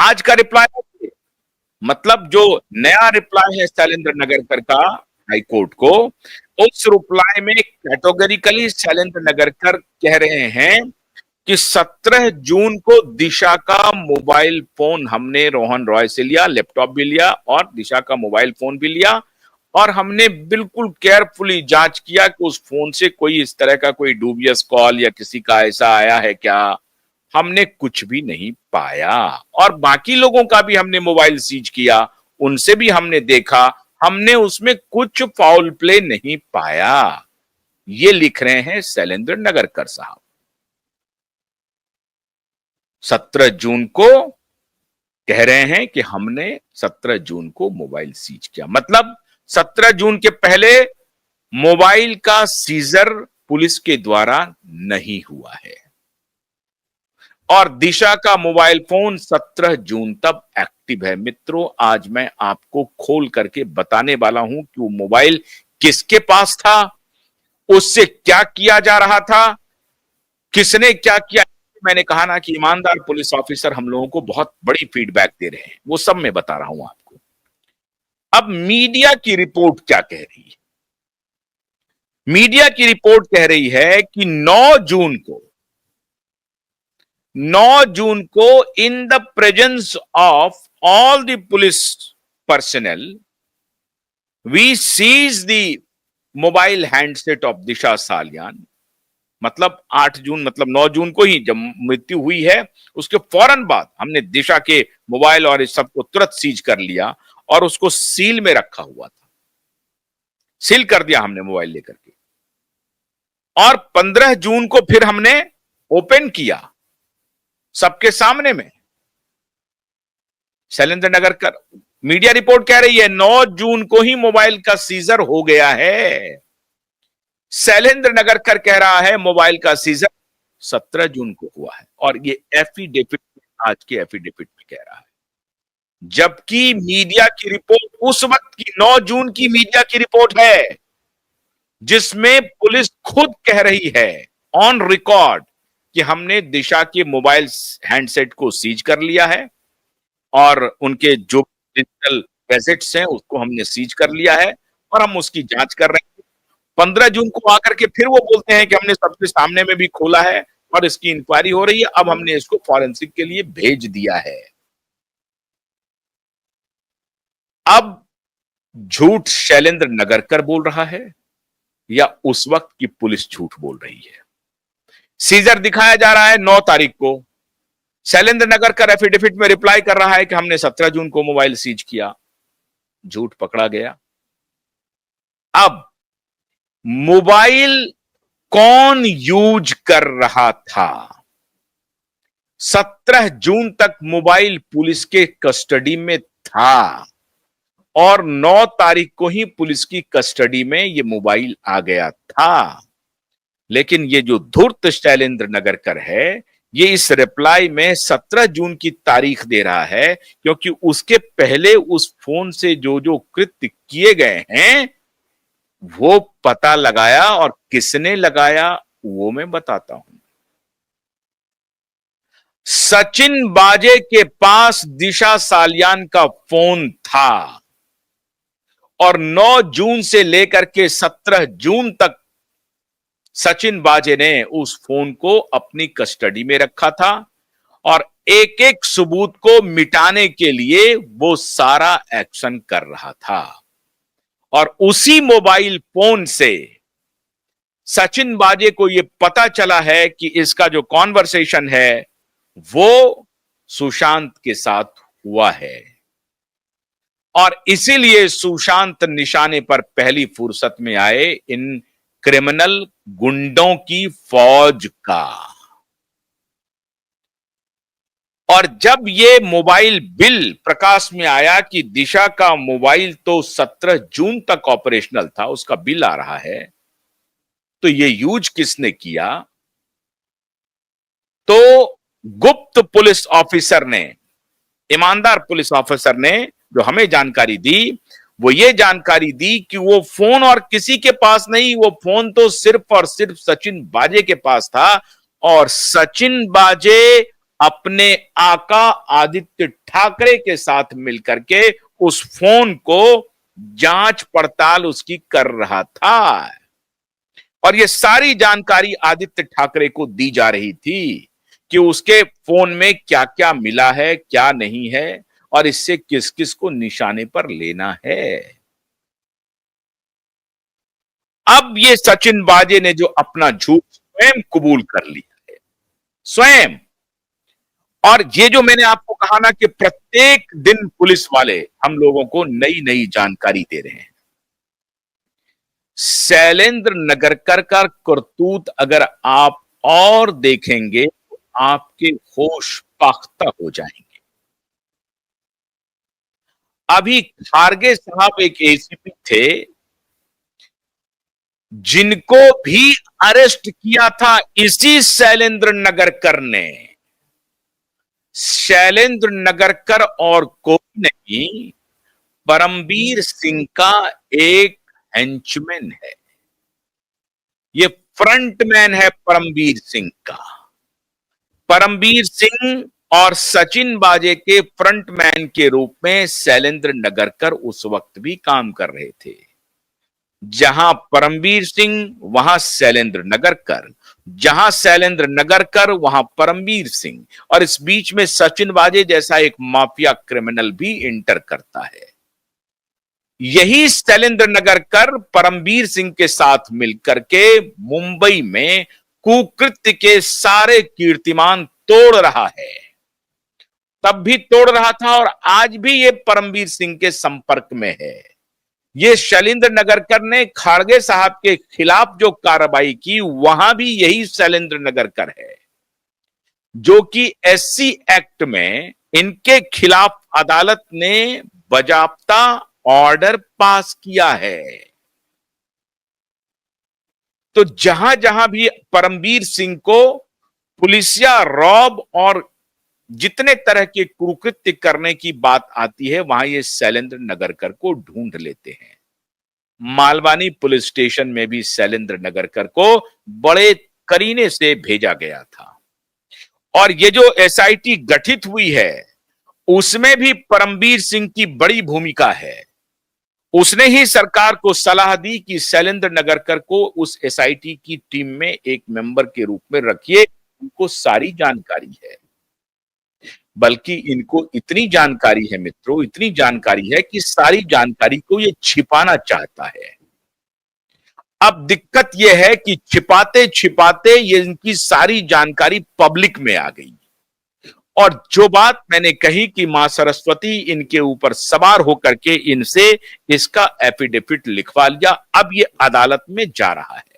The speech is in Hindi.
आज का रिप्लाई, मतलब जो नया रिप्लाई है शैलेंद्र नगरकर का हाईकोर्ट को, उस रिप्लाई में कैटेगोरिकली शैलेंद्र नगरकर कह रहे हैं कि 17 जून को दिशा का मोबाइल फोन हमने रोहन रॉय से लिया, लैपटॉप भी लिया और दिशा का मोबाइल फोन भी लिया, और हमने बिल्कुल केयरफुली जांच किया कि उस फोन से कोई इस तरह का कोई डूबियस कॉल या किसी का ऐसा आया है क्या। हमने कुछ भी नहीं पाया, और बाकी लोगों का भी हमने मोबाइल सीज किया, उनसे भी हमने देखा, हमने उसमें कुछ फाउल प्ले नहीं पाया। ये लिख रहे हैं शैलेंद्र नगरकर साहब। 17 जून को कह रहे हैं कि हमने 17 जून को मोबाइल सीज किया, मतलब 17 जून के पहले मोबाइल का सीजर पुलिस के द्वारा नहीं हुआ है, और दिशा का मोबाइल फोन 17 जून तक एक्टिव है। मित्रों, आज मैं आपको खोल करके बताने वाला हूं कि वो मोबाइल किसके पास था, उससे क्या किया जा रहा था, किसने क्या किया। मैंने कहा ना कि ईमानदार पुलिस ऑफिसर हम लोगों को बहुत बड़ी फीडबैक दे रहे हैं, वो सब मैं बता रहा हूं आपको। अब मीडिया की रिपोर्ट क्या कह रही है? मीडिया की रिपोर्ट कह रही है कि 9 जून को in the presence of all the police personnel we seize the mobile handset of Disha Salian. मतलब 8 जून, मतलब 9 जून को ही जब मृत्यु हुई है, उसके फौरन बाद हमने दिशा के मोबाइल और इस सब को तुरंत सीज कर लिया और उसको सील में रखा हुआ था, सील कर दिया हमने मोबाइल लेकर के। और 15 जून को फिर हमने ओपन किया सबके सामने में। शैलेंद्र नगरकर, मीडिया रिपोर्ट कह रही है 9 जून को ही मोबाइल का सीजर हो गया है। शैलेंद्र नगरकर कह रहा है मोबाइल का सीजर 17 जून को हुआ है, और ये एफिडेविट, आज के एफिडेविट में कह रहा है। जबकि मीडिया की रिपोर्ट उस वक्त की 9 जून की मीडिया की रिपोर्ट है, जिसमें पुलिस खुद कह रही है ऑन रिकॉर्ड कि हमने दिशा के मोबाइल हैंडसेट को सीज कर लिया है, और उनके जो डिजिटल गैजेट्स हैं उसको हमने सीज कर लिया है, और हम उसकी जांच कर रहे हैं। 15 जून को आकर के फिर वो बोलते हैं कि हमने सबके सामने में भी खोला है और इसकी इंक्वायरी हो रही है, अब हमने इसको फॉरेंसिक के लिए भेज दिया है। अब झूठ शैलेंद्र नगरकर बोल रहा है या उस वक्त की पुलिस झूठ बोल रही है? सीजर दिखाया जा रहा है 9 तारीख को, शैलेंद्र नगरकर एफिडेविट में रिप्लाई कर रहा है कि हमने 17 जून को मोबाइल सीज किया। झूठ पकड़ा गया। अब मोबाइल कौन यूज कर रहा था? 17 जून तक मोबाइल पुलिस के कस्टडी में था, और 9 तारीख को ही पुलिस की कस्टडी में ये मोबाइल आ गया था। लेकिन ये जो धूर्त शैलेंद्र नगरकर है, ये इस रिप्लाई में 17 जून की तारीख दे रहा है, क्योंकि उसके पहले उस फोन से जो जो कृत्य किए गए हैं वो पता लगाया, और किसने लगाया वो मैं बताता हूं। सचिन बाजे के पास दिशा सालियान का फोन था, और 9 जून से लेकर के 17 जून तक सचिन बाजे ने उस फोन को अपनी कस्टडी में रखा था, और एक एक सबूत को मिटाने के लिए वो सारा एक्शन कर रहा था। और उसी मोबाइल फोन से सचिन बाजे को यह पता चला है कि इसका जो कॉन्वर्सेशन है वो सुशांत के साथ हुआ है, और इसीलिए सुशांत निशाने पर पहली फुर्सत में आए इन क्रिमिनल गुंडों की फौज का। और जब ये मोबाइल बिल प्रकाश में आया कि दिशा का मोबाइल तो 17 जून तक ऑपरेशनल था, उसका बिल आ रहा है, तो ये यूज किसने किया? तो गुप्त पुलिस ऑफिसर ने, ईमानदार पुलिस ऑफिसर ने जो हमें जानकारी दी, वो ये जानकारी दी कि वो फोन और किसी के पास नहीं, वो फोन तो सिर्फ और सिर्फ सचिन बाजे के पास था, और सचिन बाजे अपने आका आदित्य ठाकरे के साथ मिलकर के उस फोन को जांच पड़ताल उसकी कर रहा था और ये सारी जानकारी आदित्य ठाकरे को दी जा रही थी कि उसके फोन में क्या क्या मिला है, क्या नहीं है और इससे किस किस को निशाने पर लेना है। अब ये सचिन वाजे ने जो अपना झूठ स्वयं कबूल कर लिया है, स्वयं। और ये जो मैंने आपको कहा ना कि प्रत्येक दिन पुलिस वाले हम लोगों को नई नई जानकारी दे रहे हैं। शैलेंद्र नगरकर का करतूत अगर आप और देखेंगे तो आपके होश पाख्ता हो जाएंगे। अभी खारगे साहब एक एसीपी थे जिनको भी अरेस्ट किया था इसी शैलेंद्र नगरकर ने। शैलेंद्र नगरकर और कोई नहीं, परमबीर सिंह का एक हेंचमैन है। ये फ्रंटमैन है परमबीर सिंह का। परमबीर सिंह और सचिन वाजे के फ्रंटमैन के रूप में शैलेंद्र नगरकर उस वक्त भी काम कर रहे थे। जहां परमबीर सिंह वहां शैलेंद्र नगरकर, जहां शैलेंद्र नगरकर वहां परमबीर सिंह, और इस बीच में सचिन वाजे जैसा एक माफिया क्रिमिनल भी इंटर करता है। यही शैलेंद्र नगरकर परमबीर सिंह के साथ मिलकर के मुंबई में कुकृत्य के सारे कीर्तिमान तोड़ रहा है। तब भी तोड़ रहा था और आज भी ये परमबीर सिंह के संपर्क में है। ये शैलेंद्र नगरकर ने खाड़गे साहब के खिलाफ जो कार्रवाई की वहां भी यही शैलेंद्र नगरकर है जो कि एससी एक्ट में इनके खिलाफ अदालत ने बाकायदा ऑर्डर पास किया है। तो जहां जहां भी परमबीर सिंह को पुलिसिया रौब और जितने तरह के कुकृत्य करने की बात आती है वहां ये शैलेंद्र नगरकर को ढूंढ लेते हैं। मालवानी पुलिस स्टेशन में भी शैलेंद्र नगरकर को बड़े करीने से भेजा गया था और ये जो एसआईटी गठित हुई है उसमें भी परमबीर सिंह की बड़ी भूमिका है। उसने ही सरकार को सलाह दी कि शैलेंद्र नगरकर को उस एसआईटी की टीम में एक मेंबर के रूप में रखिए, उनको सारी जानकारी है। बल्कि इनको इतनी जानकारी है मित्रों, इतनी जानकारी है कि सारी जानकारी को ये छिपाना चाहता है। अब दिक्कत यह है कि छिपाते छिपाते ये इनकी सारी जानकारी पब्लिक में आ गई और जो बात मैंने कही कि मां सरस्वती इनके ऊपर सवार होकर के इनसे इसका एफिडेविट लिखवा लिया, अब ये अदालत में जा रहा है।